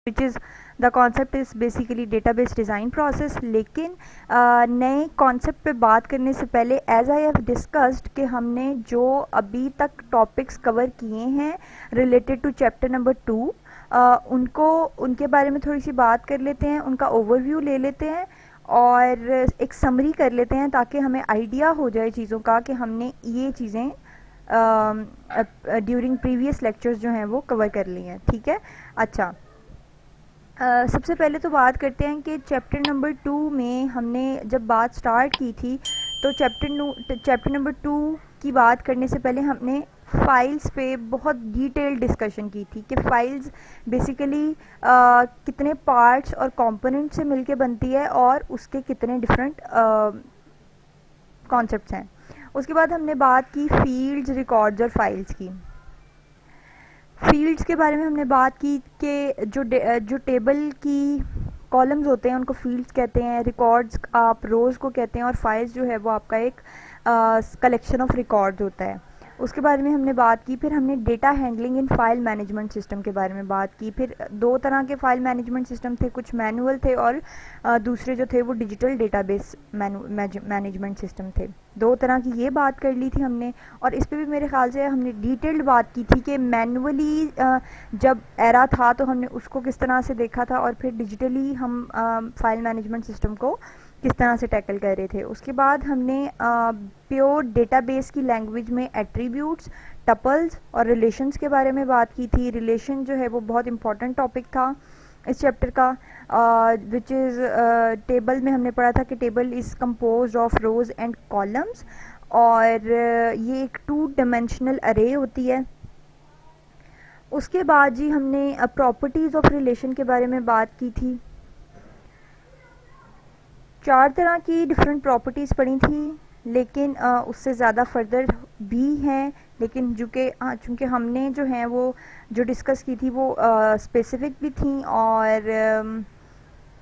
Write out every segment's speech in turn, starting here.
which is the concept is basically database design process. لیکن نئے concept پہ بات کرنے سے پہلے ایز آئی ہیو ڈسکسڈ کہ ہم نے جو ابھی تک ٹاپکس کور کیے ہیں ریلیٹڈ ٹو چیپٹر نمبر 2 ان کے بارے میں تھوڑی سی بات کر لیتے ہیں, ان کا اوور ویو لے لیتے ہیں اور ایک سمری کر لیتے ہیں تاکہ ہمیں آئیڈیا ہو جائے چیزوں کا کہ ہم نے یہ چیزیں ڈیورنگ پریویس لیکچرز جو ہیں وہ کور کر لی ہیں. ٹھیک ہے, اچھا سب سے پہلے تو بات کرتے ہیں کہ چیپٹر نمبر 2 میں ہم نے جب بات سٹارٹ کی تھی تو چیپٹر نمبر 2 کی بات کرنے سے پہلے ہم نے فائلز پہ بہت ڈیٹیل ڈسکشن کی تھی کہ فائلز بیسیکلی کتنے پارٹس اور کمپوننٹ سے مل کے بنتی ہے اور اس کے کتنے ڈفرینٹ کانسیپٹس ہیں. اس کے بعد ہم نے بات کی فیلڈز, ریکارڈز اور فائلز کی. فیلڈز کے بارے میں ہم نے بات کی کہ جو ٹیبل کی کالمز ہوتے ہیں ان کو فیلڈز کہتے ہیں, ریکارڈز آپ روز کو کہتے ہیں اور فائلز جو ہے وہ آپ کا ایک کلیکشن آف ریکارڈز ہوتا ہے. اس کے بارے میں ہم نے بات کی. پھر ہم نے data handling in file management system کے بارے میں بات کی. پھر 2 طرح کے فائل مینجمنٹ سسٹم تھے, کچھ مینول تھے اور دوسرے جو تھے وہ digital data base management system تھے. 2 طرح کی یہ بات کر لی تھی ہم نے, اور اس پہ بھی میرے خیال سے ہم نے ڈیٹیلڈ بات کی تھی کہ مینولی جب ایرا تھا تو ہم نے اس کو کس طرح سے دیکھا تھا اور پھر ڈیجیٹلی ہم فائل مینجمنٹ سسٹم کو کس طرح سے ٹیکل کر رہے تھے. اس کے بعد ہم نے پیور ڈیٹا بیس کی لینگویج میں ایٹریبیوٹس, ٹپلز اور ریلیشنز کے بارے میں بات کی تھی. ریلیشن جو ہے وہ بہت امپورٹنٹ ٹاپک تھا اس چیپٹر کا, وچ از ٹیبل میں ہم نے پڑھا تھا کہ table is composed of rows and columns اور یہ ایک 2 ڈائمینشنل ارے ہوتی ہے. اس کے بعد جی ہم نے پراپرٹیز آف ریلیشن کے بارے میں بات کی تھی. 4 طرح کی ڈفرینٹ پراپرٹیز پڑھی تھی لیکن اس سے زیادہ فردر بھی ہیں, لیکن چونکہ ہم نے جو ہیں وہ جو ڈسکس کی تھی وہ اسپیسیفک بھی تھیں اور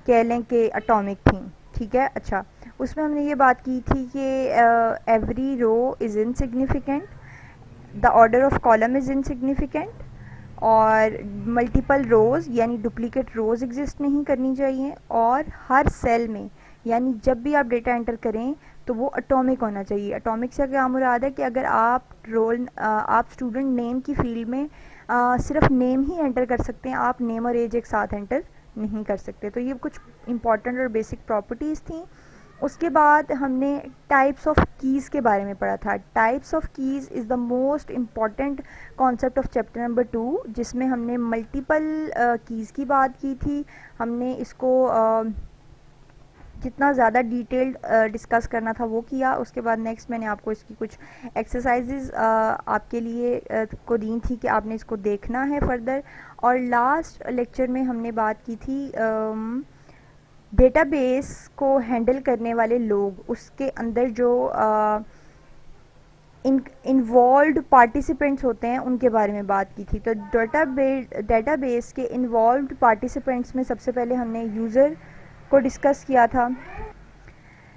کہہ لیں کہ اٹامک تھیں. ٹھیک ہے, اچھا اس میں ہم نے یہ بات کی تھی کہ every row is insignificant, the order of column is insignificant اور ملٹیپل روز یعنی ڈپلیکیٹ روز ایگزسٹ نہیں کرنی چاہیے, اور ہر سیل میں یعنی جب بھی آپ ڈیٹا انٹر کریں تو وہ اٹامک ہونا چاہیے. اٹامک سے کیا مراد ہے کہ اگر آپ اسٹوڈنٹ نیم کی فیلڈ میں صرف نیم ہی انٹر کر سکتے ہیں, آپ نیم اور ایج ایک ساتھ انٹر نہیں کر سکتے. تو یہ کچھ امپورٹنٹ اور بیسک پراپرٹیز تھیں. اس کے بعد ہم نے ٹائپس آف کیز کے بارے میں پڑھا تھا. Types of keys is the most important concept of chapter number 2, جس میں ہم نے ملٹیپل کیز کی بات کی تھی. ہم نے اس کو جتنا زیادہ ڈیٹیلڈ ڈسکس کرنا تھا وہ کیا. اس کے بعد نیکسٹ میں نے آپ کو اس کی کچھ ایکسرسائزز آپ کے لیے کو دی تھی کہ آپ نے اس کو دیکھنا ہے فردر. اور لاسٹ لیکچر میں ہم نے بات کی تھی ڈیٹا بیس کو ہینڈل کرنے والے لوگ, اس کے اندر جو انوالوڈ پارٹیسپینٹس ہوتے ہیں ان کے بارے میں بات کی تھی. تو ڈیٹا بیس کے انوالوڈ پارٹیسپینٹس میں سب سے پہلے ہم نے یوزر کو ڈسکس کیا تھا.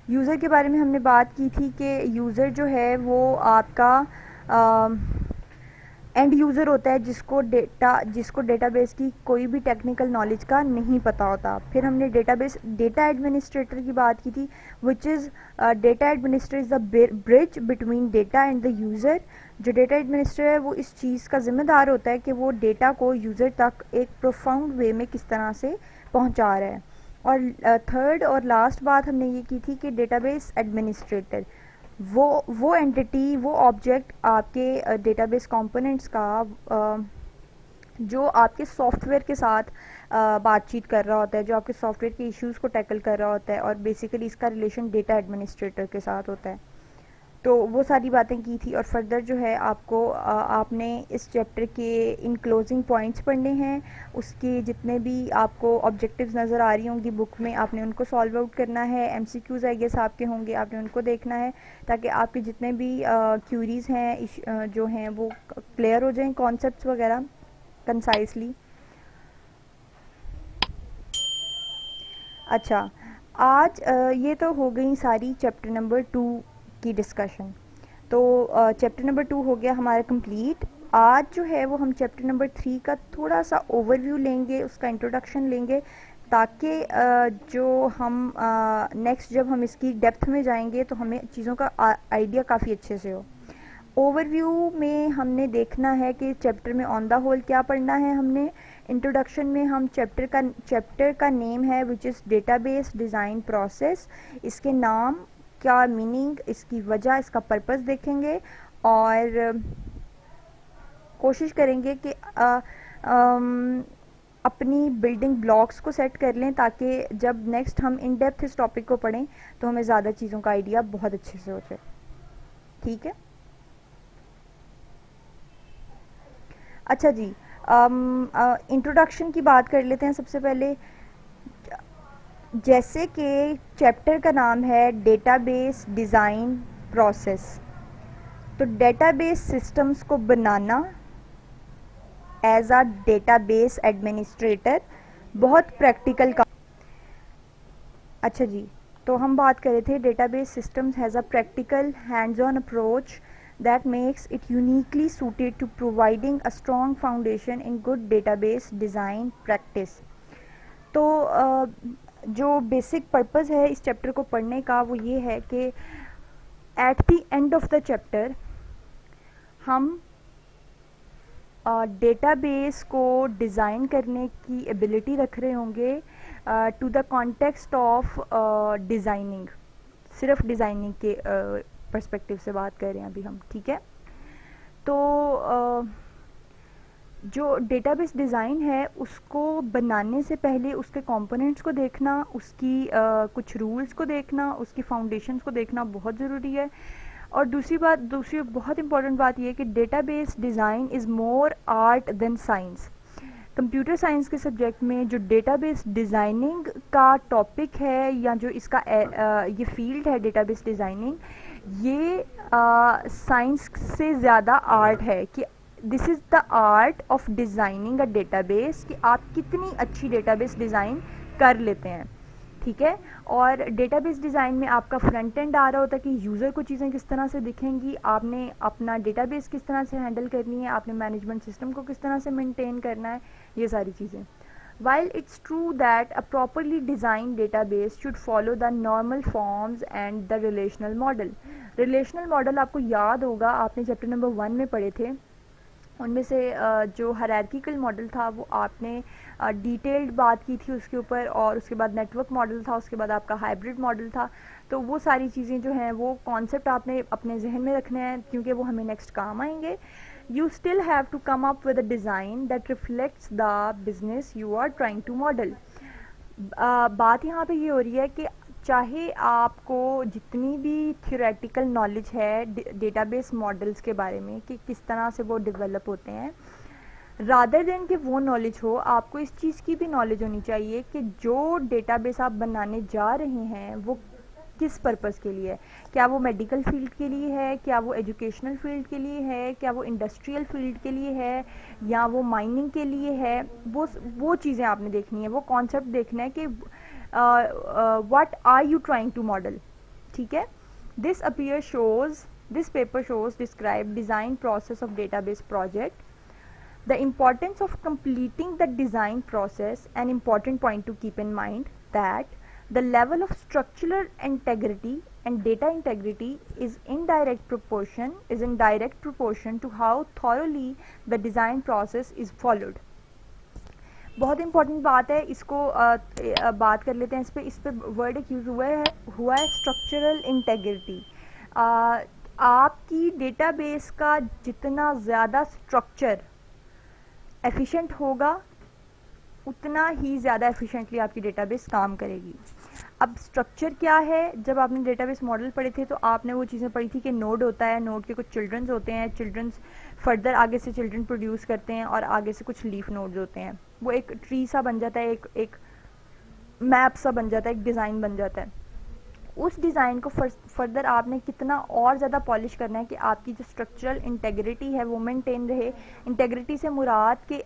یوزر کے بارے میں ہم نے بات کی تھی کہ یوزر جو ہے وہ آپ کا اینڈ یوزر ہوتا ہے جس کو ڈیٹا بیس کی کوئی بھی ٹیکنیکل نالج کا نہیں پتہ ہوتا. پھر ہم نے ڈیٹا ایڈمنسٹریٹر کی بات کی تھی, which is data administrator is the bridge between data and the user. جو ڈیٹا ایڈمنسٹریٹر ہے وہ اس چیز کا ذمہ دار ہوتا ہے کہ وہ ڈیٹا کو یوزر تک ایک پروفاؤنڈ وے میں کس طرح سے پہنچا رہا ہے. اور تھرڈ اور لاسٹ بات ہم نے یہ کی تھی کہ ڈیٹا بیس ایڈمنسٹریٹر وہ اینٹی, وہ آبجیکٹ آپ کے ڈیٹا بیس کمپوننٹس کا جو آپ کے سافٹ ویئر کے ساتھ بات چیت کر رہا ہوتا ہے, جو آپ کے سافٹ ویئر کے ایشوز کو ٹیکل کر رہا ہوتا ہے, اور بیسیکلی اس کا ریلیشن ڈیٹا ایڈمنسٹریٹر کے ساتھ ہوتا ہے. تو وہ ساری باتیں کی تھی. اور فردر جو ہے آپ نے اس چیپٹر کے ان کلوزنگ پوائنٹس پڑھنے ہیں. اس کے جتنے بھی آپ کو آبجیکٹیوز نظر آ رہی ہوں گی بک میں, آپ نے ان کو سالو آؤٹ کرنا ہے. M C Qs I guess آپ کے ہوں گے, آپ نے ان کو دیکھنا ہے تاکہ آپ کے جتنے بھی کیوریز ہیں جو ہیں وہ کلیئر ہو جائیں, کانسیپٹس وغیرہ کنسائزلی. اچھا آج یہ تو ہو گئی ساری چیپٹر نمبر 2 کی ڈسکشن. تو چیپٹر نمبر 2 ہو گیا ہمارا کمپلیٹ. آج جو ہے وہ ہم چیپٹر نمبر 3 کا تھوڑا سا اوور ویو لیں گے، اس کا انٹروڈکشن لیں گے، تاکہ جو ہم نیکسٹ جب ہم اس کی ڈیپتھ میں جائیں گے تو ہمیں چیزوں کا آئیڈیا کافی اچھے سے ہو. اوور ویو میں ہم نے دیکھنا ہے کہ چیپٹر میں آن دا ہول کیا پڑھنا ہے. ہم نے انٹروڈکشن میں ہم چیپٹر کا نیم ہے which is database design process. اس کے نام کیا میننگ، اس کی وجہ، اس کا پرپس دیکھیں گے اور کوشش کریں گے کہ اپنی بلڈنگ بلاکس کو سیٹ کر لیں تاکہ جب نیکسٹ ہم ان ڈیپتھ اس ٹاپک کو پڑھیں تو ہمیں زیادہ چیزوں کا آئیڈیا بہت اچھے سے ہو جائے. ٹھیک ہے. اچھا جی، انٹروڈکشن کی بات کر لیتے ہیں سب سے پہلے. جیسے کہ چیپٹر کا نام ہے ڈیٹا بیس ڈیزائن پروسیس، تو ڈیٹا بیس سسٹمز کو بنانا as a database administrator بہت پریکٹیکل کام. اچھا جی، تو ہم بات کر رہے تھے database systems has a practical hands on approach that makes it uniquely suited to providing a strong foundation in good database design practice. تو جو بیسک پرپز ہے اس چیپٹر کو پڑھنے کا وہ یہ ہے کہ at the end of the chapter ہم ڈیٹا بیس کو ڈیزائن کرنے کی ایبلٹی رکھ رہے ہوں گے to the context of designing. صرف ڈیزائننگ کے پرسپیکٹیو سے بات کر رہے ہیں ابھی ہم. ٹھیک ہے. تو جو ڈیٹا بیس ڈیزائن ہے اس کو بنانے سے پہلے اس کے کمپوننٹس کو دیکھنا، اس کی کچھ رولز کو دیکھنا، اس کی فاؤنڈیشنز کو دیکھنا بہت ضروری ہے. اور دوسری بہت امپورٹنٹ بات یہ ہے کہ database design is more art than science. Computer science کے سبجیکٹ میں جو ڈیٹا بیس ڈیزائننگ کا ٹاپک ہے یا جو اس کا یہ فیلڈ ہے ڈیٹا بیس ڈیزائننگ، یہ سائنس سے زیادہ آرٹ ہے کہ this is the art of designing a database, کہ آپ کتنی اچھی ڈیٹا بیس ڈیزائن کر لیتے ہیں. ٹھیک ہے. اور ڈیٹا بیس ڈیزائن میں آپ کا فرنٹ اینڈ آ رہا ہوتا ہے کہ یوزر کو چیزیں کس طرح سے دکھیں گی، آپ نے اپنا ڈیٹا بیس کس طرح سے ہینڈل کرنی ہے، آپ نے مینجمنٹ سسٹم کو کس طرح سے مینٹین کرنا ہے، یہ ساری چیزیں. While it's true that a properly designed database should follow the normal forms and the relational model. Relational model آپ کو یاد ہوگا، آپ نے چیپٹر نمبر 1 میں پڑھے تھے. ان میں سے جو ہائرارکیکل ماڈل تھا وہ آپ نے ڈیٹیلڈ بات کی تھی اس کے اوپر، اور اس کے بعد نیٹ ورک ماڈل تھا، اس کے بعد آپ کا ہائبرڈ ماڈل تھا. تو وہ ساری چیزیں جو ہیں وہ کانسیپٹ آپ نے اپنے ذہن میں رکھنے ہیں کیونکہ وہ ہمیں نیکسٹ کام آئیں گے. You still have to come up with a design that reflects the business you are trying to model. بات یہاں پہ یہ ہو رہی ہے کہ چاہے آپ کو جتنی بھی تھیوریٹیکل نالج ہے ڈیٹا بیس ماڈلز کے بارے میں کہ کس طرح سے وہ ڈیولپ ہوتے ہیں، رادر دین کہ وہ نالج ہو، آپ کو اس چیز کی بھی نالج ہونی چاہیے کہ جو ڈیٹا بیس آپ بنانے جا رہے ہیں وہ کس پرپس کے لیے ہے. کیا وہ میڈیکل فیلڈ کے لیے ہے، کیا وہ ایجوکیشنل فیلڈ کے لیے ہے، کیا وہ انڈسٹریل فیلڈ کے لیے ہے، یا وہ مائننگ کے لیے ہے. وہ چیزیں آپ نے دیکھنی ہے، وہ کانسیپٹ دیکھنا ہے کہ what are you trying to model. ٹھیک ہے. This paper shows describe design process of database project. The importance of completing the design process, an important point to keep in mind that the level of structural integrity and data integrity is in direct proportion to how thoroughly the design process is followed. بہت important بات ہے، اس کو بات کر لیتے ہیں. اس پہ word ایک یوز ہوا ہے اسٹرکچرل انٹیگریٹی. آپ کی ڈیٹا بیس کا جتنا زیادہ اسٹرکچر ایفیشینٹ ہوگا اتنا ہی زیادہ ایفیشینٹلی آپ کی ڈیٹا بیس کام کرے گی. اب اسٹرکچر کیا ہے؟ جب آپ نے ڈیٹا بیس ماڈل پڑھے تھے تو آپ نے وہ چیزیں پڑھی تھی کہ نوڈ ہوتا ہے، نوڈ کے کچھ چلڈرنز ہوتے ہیں، چلڈرنز فردر آگے سے چلڈرن پروڈیوس کرتے ہیں، اور آگے سے کچھ لیف نوڈز ہوتے ہیں. وہ ایک ٹری سا بن جاتا ہے، ایک میپ سا بن جاتا ہے، ایک ڈیزائن بن جاتا ہے. اس ڈیزائن کو فردر آپ نے کتنا اور زیادہ پالش کرنا ہے کہ آپ کی جو اسٹرکچرل انٹیگریٹی ہے وہ مینٹین رہے. انٹیگریٹی سے مراد کہ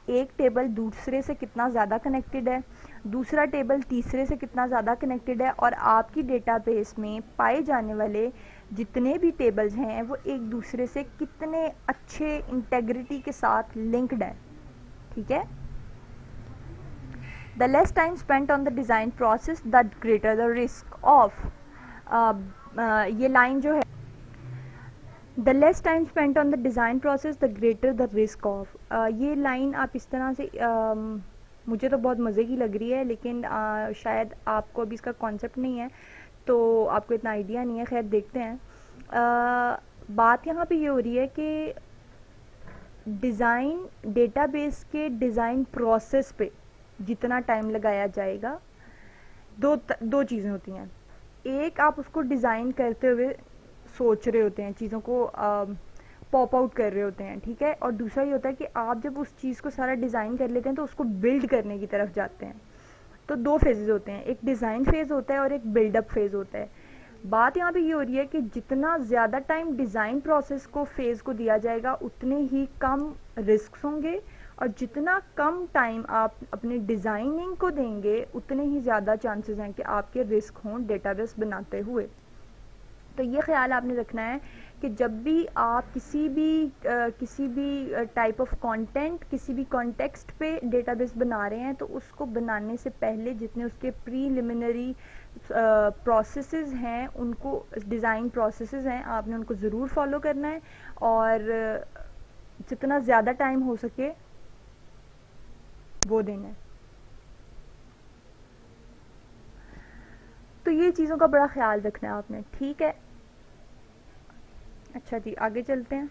ایک ٹیبل دوسرے سے کتنا زیادہ کنیکٹڈ ہے، دوسرا ٹیبل تیسرے سے کتنا زیادہ کنیکٹڈ ہے، اور آپ کی ڈیٹا بیس میں پائے جانے والے جتنے بھی ٹیبلز ہیں وہ ایک دوسرے سے کتنے اچھے انٹیگریٹی کے ساتھ لنکڈ ہیں. ٹھیک ہے. The less time spent on the design process, the greater the risk of یہ لائن جو ہے the less time spent on the design process, the greater the risk of یہ لائن آپ اس طرح سے مجھے تو بہت مزے کی لگ رہی ہے لیکن شاید آپ کو ابھی اس کا کانسیپٹ نہیں ہے تو آپ کو اتنا آئیڈیا نہیں ہے. خیر دیکھتے ہیں. بات یہاں پہ یہ ہو رہی ہے کہ ڈیزائن ڈیٹا بیس کے ڈیزائن پروسیس پہ جتنا ٹائم لگایا جائے گا دو چیزیں ہوتی ہیں. ایک آپ اس کو ڈیزائن کرتے ہوئے سوچ رہے ہوتے ہیں, چیزوں کو پاپ آؤٹ کر رہے ہوتے ہیں. ٹھیک ہے. اور دوسرا یہ ہوتا ہے کہ آپ جب اس چیز کو سارا ڈیزائن کر لیتے ہیں تو اس کو بلڈ کرنے کی طرف جاتے ہیں. تو دو فیزز ہوتے ہیں, ایک ڈیزائن فیز ہوتا ہے اور ایک بلڈ اپ فیز ہوتا ہے. بات یہاں پہ یہ ہو رہی ہے کہ جتنا زیادہ ٹائم ڈیزائن پروسیس کو فیز کو دیا جائے گا اتنے ہی کم رسکس ہوں گے, اور جتنا کم ٹائم آپ اپنے ڈیزائننگ کو دیں گے اتنے ہی زیادہ چانسز ہیں کہ آپ کے رسک ہوں ڈیٹا بیس بناتے ہوئے. تو یہ خیال آپ نے رکھنا ہے کہ جب بھی آپ کسی بھی ٹائپ آف کانٹینٹ کسی بھی کانٹیکسٹ پہ ڈیٹا بیس بنا رہے ہیں تو اس کو بنانے سے پہلے جتنے اس کے پریلیمنری پروسیسز ہیں, ان کو ڈیزائن پروسیسز ہیں, آپ نے ان کو ضرور فالو کرنا ہے اور جتنا زیادہ ٹائم ہو سکے وہ دینا ہے. تو یہ چیزوں کا بڑا خیال رکھنا ہے آپ نے. ٹھیک ہے. اچھا جی آگے چلتے ہیں.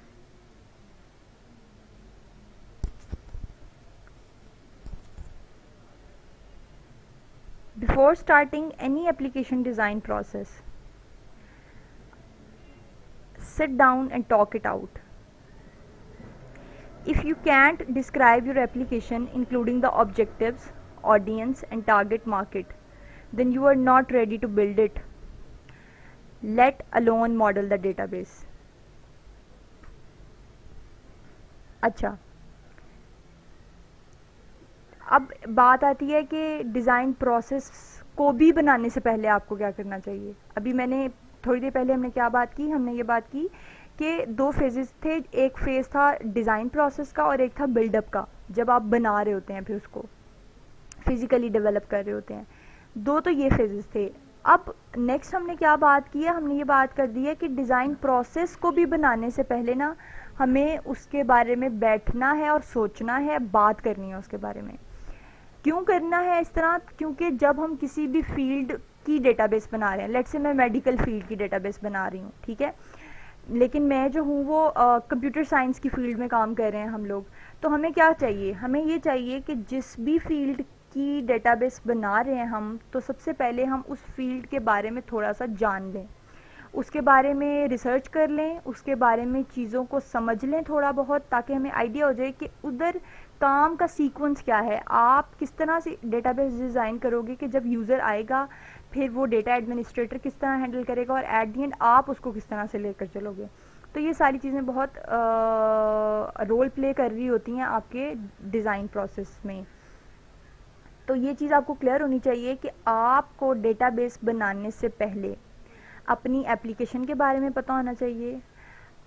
Before starting any application design process, sit down and talk it out. If you can't describe your application including the objectives, audience and target market, then you are not ready to build it, let alone model the database. اچھا, اب بات آتی ہے کہ design process کو بھی بنانے سے پہلے آپ کو کیا کرنا چاہیے. ابھی میں نے تھوڑی دیر پہلے ہم نے کیا بات کی, ہم نے یہ بات کی کہ دو فیزز تھے, ایک فیز تھا ڈیزائن پروسیس کا اور ایک تھا بلڈ اپ کا, جب آپ بنا رہے ہوتے ہیں پھر اس کو فزیکلی ڈیولپ کر رہے ہوتے ہیں. دو تو یہ فیزز تھے. اب نیکسٹ ہم نے کیا بات کی ہے, ہم نے یہ بات کر دی ہے کہ ڈیزائن پروسیس کو بھی بنانے سے پہلے نا ہمیں اس کے بارے میں بیٹھنا ہے اور سوچنا ہے, بات کرنی ہے اس کے بارے میں. کیوں کرنا ہے اس طرح؟ کیونکہ جب ہم کسی بھی فیلڈ کی ڈیٹا بیس بنا رہے ہیں, لیٹ سے میں میڈیکل فیلڈ کی ڈیٹا بیس بنا رہی ہوں, ٹھیک ہے, لیکن میں جو ہوں وہ کمپیوٹر سائنس کی فیلڈ میں کام کر رہے ہیں ہم لوگ, تو ہمیں کیا چاہیے, ہمیں یہ چاہیے کہ جس بھی فیلڈ کی ڈیٹا بیس بنا رہے ہیں ہم, تو سب سے پہلے ہم اس فیلڈ کے بارے میں تھوڑا سا جان لیں, اس کے بارے میں ریسرچ کر لیں, اس کے بارے میں چیزوں کو سمجھ لیں تھوڑا بہت, تاکہ ہمیں آئیڈیا ہو جائے کہ ادھر کام کا سیکوینس کیا ہے, آپ کس طرح سے ڈیٹا بیس ڈیزائن کرو گے کہ جب یوزر آئے گا پھر وہ ڈیٹا ایڈمنسٹریٹر کس طرح ہینڈل کرے گا, اور ایٹ دی اینڈ آپ اس کو کس طرح سے لے کر چلو گے. تو یہ ساری چیزیں بہت رول پلے کر رہی ہوتی ہیں آپ کے ڈیزائن پروسیس میں. تو یہ چیز آپ کو کلیئر ہونی چاہیے کہ آپ کو ڈیٹا بیس بنانے سے پہلے اپنی اپلیکیشن کے بارے میں پتہ ہونا چاہیے,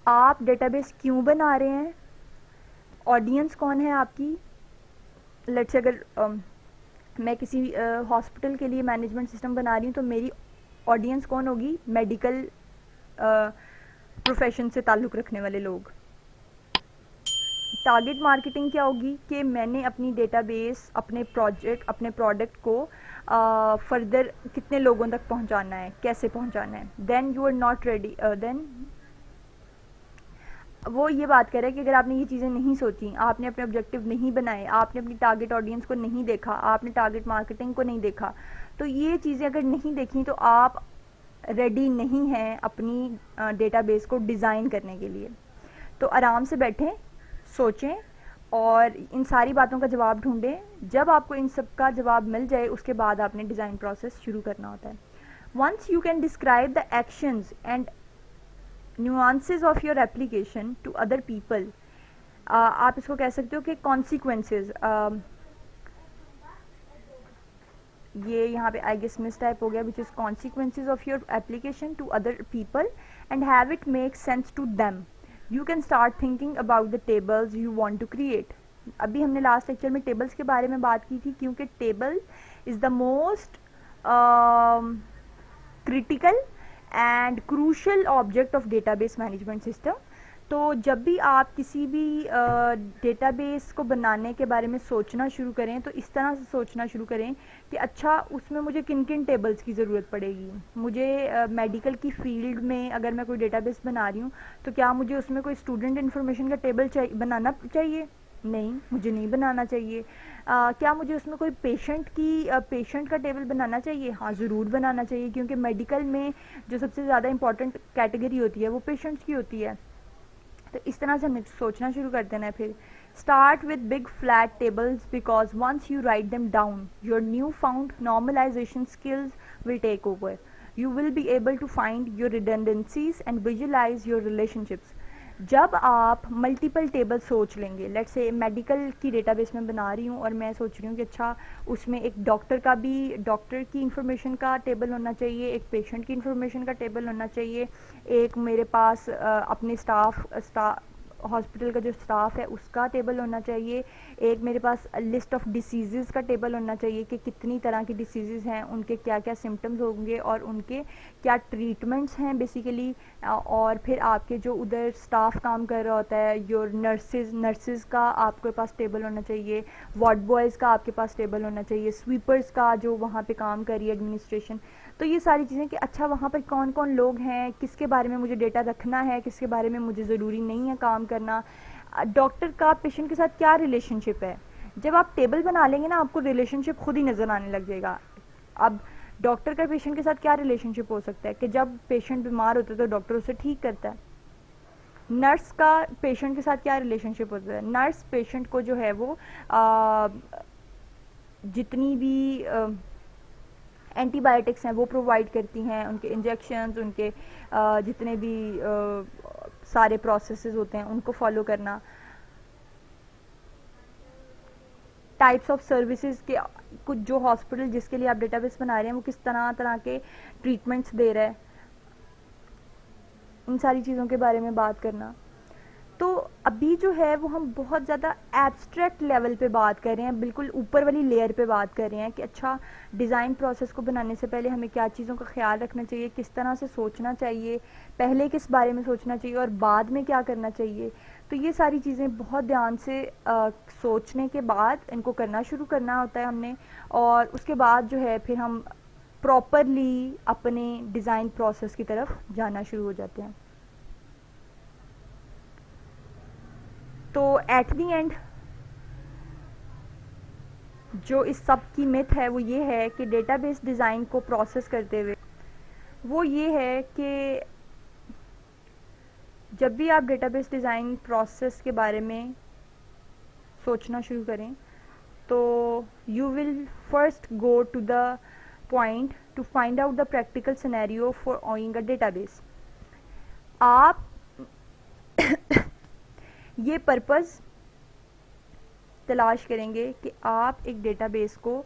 آپ ڈیٹا بیس کیوں بنا رہے ہیں, آڈینس کون ہے آپ کی. لیٹس اگر میں کسی ہاسپٹل کے لیے مینجمنٹ سسٹم بنا رہی ہوں تو میری آڈینس کون ہوگی, میڈیکل پروفیشن سے تعلق رکھنے والے لوگ. ٹارگٹ مارکیٹنگ کیا ہوگی کہ میں نے اپنی ڈیٹا بیس اپنے پروڈکٹ کو فردر کتنے لوگوں تک پہنچانا ہے, کیسے پہنچانا ہے. Then you are not ready, then وہ یہ بات کر رہا ہے کہ اگر آپ نے یہ چیزیں نہیں سوچیں, آپ نے اپنے آبجیکٹو نہیں بنائے, آپ نے اپنی ٹارگٹ آڈینس کو نہیں دیکھا, آپ نے ٹارگٹ مارکیٹنگ کو نہیں دیکھا, تو یہ چیزیں اگر نہیں دیکھیں تو آپ ریڈی نہیں ہیں اپنی ڈیٹا بیس کو ڈیزائن کرنے کے لیے. تو آرام سے بیٹھیں, سوچیں اور ان ساری باتوں کا جواب ڈھونڈیں. جب آپ کو ان سب کا جواب مل جائے اس کے بعد آپ نے ڈیزائن پروسیس شروع کرنا ہوتا ہے. Once you can describe the actions and nuances of your application to other people, آپ اس کو کہہ سکتے ہو کہ consequences, یہ یہاں پہ I guess mistype ہو گیا, which is consequences of your application to other people and have it make sense to them. You can start thinking about the tables you want to create. ابھی ہم نے last lecture میں tables کے بارے میں بات کی تھی کیونکہ table is the most critical and crucial object of database management system. تو جب بھی آپ کسی بھی ڈیٹا بیس کو بنانے کے بارے میں سوچنا شروع کریں تو اس طرح سے سوچنا شروع کریں کہ اچھا اس میں مجھے کن کن ٹیبلز کی ضرورت پڑے گی. مجھے میڈیکل کی فیلڈ میں اگر میں کوئی ڈیٹا بیس بنا رہی ہوں تو کیا مجھے اس میں کوئی اسٹوڈنٹ انفارمیشن کا ٹیبل بنانا چاہیے؟ نہیں، مجھے نہیں بنانا چاہیے. کیا مجھے اس میں کوئی پیشنٹ کا ٹیبل بنانا چاہیے؟ ہاں ضرور بنانا چاہیے، کیونکہ میڈیکل میں جو سب سے زیادہ امپورٹنٹ کیٹیگری ہوتی ہے وہ پیشنٹس کی ہوتی ہے. تو اس طرح سے ہمیں سوچنا شروع کر دینا ہے. پھر start with big flat tables because once you write them down your newfound normalization skills will take over. You will be able to find your redundancies and visualize your relationships. جب آپ multiple table سوچ لیں گے، late سے medical کی data base میں بنا رہی ہوں اور میں سوچ رہی ہوں کہ اچھا اس میں ایک ڈاکٹر کی انفارمیشن کا ٹیبل ہونا چاہیے، ایک پیشنٹ کی انفارمیشن کا ٹیبل ہونا چاہیے، ایک میرے پاس اپنے ہاسپٹل کا جو اسٹاف ہے اس کا ٹیبل ہونا چاہیے، ایک میرے پاس لسٹ آف ڈیسیزز کا ٹیبل ہونا چاہیے کہ کتنی طرح کی ڈیسیزز ہیں، ان کے کیا کیا سمٹمز ہوں گے اور ان کے کیا ٹریٹمنٹس ہیں بیسیکلی. اور پھر آپ کے جو ادھر اسٹاف کام کر رہا ہوتا ہے، یور نرسز کا آپ کے پاس ٹیبل ہونا چاہیے، وارڈ بوائز کا آپ کے پاس ٹیبل ہونا چاہیے، سویپرز کا جو وہاں پہ کام کر رہی ہے ایڈمنسٹریشن. تو یہ ساری چیزیں کہ اچھا وہاں پر کون کون لوگ ہیں، کس کے بارے میں مجھے ڈیٹا رکھنا ہے، کس کے بارے میں مجھے ضروری نہیں ہے کام کرنا. ڈاکٹر کا پیشنٹ کے ساتھ کیا ریلیشن شپ ہے. جب آپ ٹیبل بنا لیں گے نا آپ کو ریلیشن شپ خود ہی نظر آنے لگ جائے گا. اب ڈاکٹر کا پیشنٹ کے ساتھ کیا ریلیشن شپ ہو سکتا ہے کہ جب پیشنٹ بیمار ہوتا ہے تو ڈاکٹر اسے ٹھیک کرتا ہے. نرس کا پیشنٹ کے ساتھ کیا ریلیشن شپ ہوتا ہے؟ نرس پیشنٹ کو جو ہے وہ جتنی بھی اینٹی بایوٹکس ہیں وہ پرووائڈ کرتی ہیں، ان کے انجیکشنز، ان کے جتنے بھی سارے پروسیسز ہوتے ہیں ان کو فالو کرنا. ٹائپس آف سروسز کے کچھ جو ہاسپٹل جس کے لیے آپ ڈیٹا بیس بنا رہے ہیں وہ کس طرح کے ٹریٹمنٹس دے رہا ہے، ان ساری چیزوں کے بارے میں بات کرنا. تو ابھی جو ہے وہ ہم بہت زیادہ ایبسٹریکٹ لیول پہ بات کر رہے ہیں، بالکل اوپر والی لیئر پہ بات کر رہے ہیں کہ اچھا ڈیزائن پروسیس کو بنانے سے پہلے ہمیں کیا چیزوں کا خیال رکھنا چاہیے، کس طرح سے سوچنا چاہیے، پہلے کس بارے میں سوچنا چاہیے اور بعد میں کیا کرنا چاہیے. تو یہ ساری چیزیں بہت دھیان سے سوچنے کے بعد ان کو کرنا شروع کرنا ہوتا ہے ہم نے، اور اس کے بعد جو ہے پھر ہم پراپرلی اپنے ڈیزائن پروسیس کی طرف جانا شروع ہو جاتے ہیں. تو ایٹ دی اینڈ جو اس سب کی مت ہے وہ یہ ہے کہ ڈیٹا بیس ڈیزائن کو پروسیس کرتے ہوئے وہ یہ ہے کہ جب بھی آپ ڈیٹا بیس ڈیزائن پروسیس کے بارے میں سوچنا شروع کریں تو you will first go to the point to find out the practical scenario for owning a database. آپ یہ پرپز تلاش کریں گے کہ آپ ایک ڈیٹا بیس کو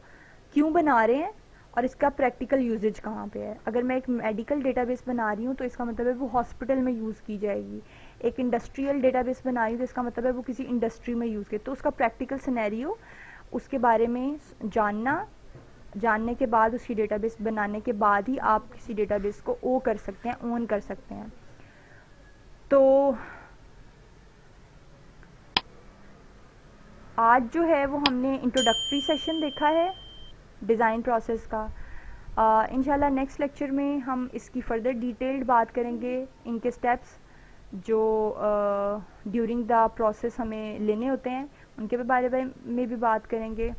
کیوں بنا رہے ہیں اور اس کا پریکٹیکل یوزیج کہاں پہ ہے. اگر میں ایک میڈیکل ڈیٹا بیس بنا رہی ہوں تو اس کا مطلب ہے وہ ہاسپٹل میں یوز کی جائے گی. ایک انڈسٹریل ڈیٹا بیس بنا رہی ہوں تو اس کا مطلب ہے وہ کسی انڈسٹری میں یوز کی. تو اس کا پریکٹیکل سینیریو اس کے بارے میں جاننے کے بعد اس کی ڈیٹا بیس بنانے کے بعد ہی آپ کسی ڈیٹا بیس کو کر سکتے ہیں، اون کر سکتے ہیں. تو آج جو ہے وہ ہم نے انٹروڈکٹری سیشن دیکھا ہے ڈیزائن پروسیس کا. انشاءاللہ نیکسٹ لیکچر میں ہم اس کی فردر ڈیٹیلڈ بات کریں گے، ان کے سٹیپس جو ڈیورنگ دا پروسیس ہمیں لینے ہوتے ہیں ان کے بارے میں بھی بات کریں گے.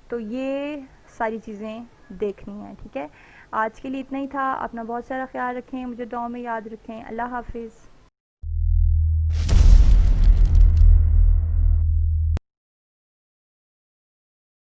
تو یہ ساری چیزیں دیکھنی ہیں. ٹھیک ہے، آج کے لیے اتنا ہی تھا. اپنا بہت سارا خیال رکھیں، مجھے دعاؤں میں یاد رکھیں. اللہ حافظ.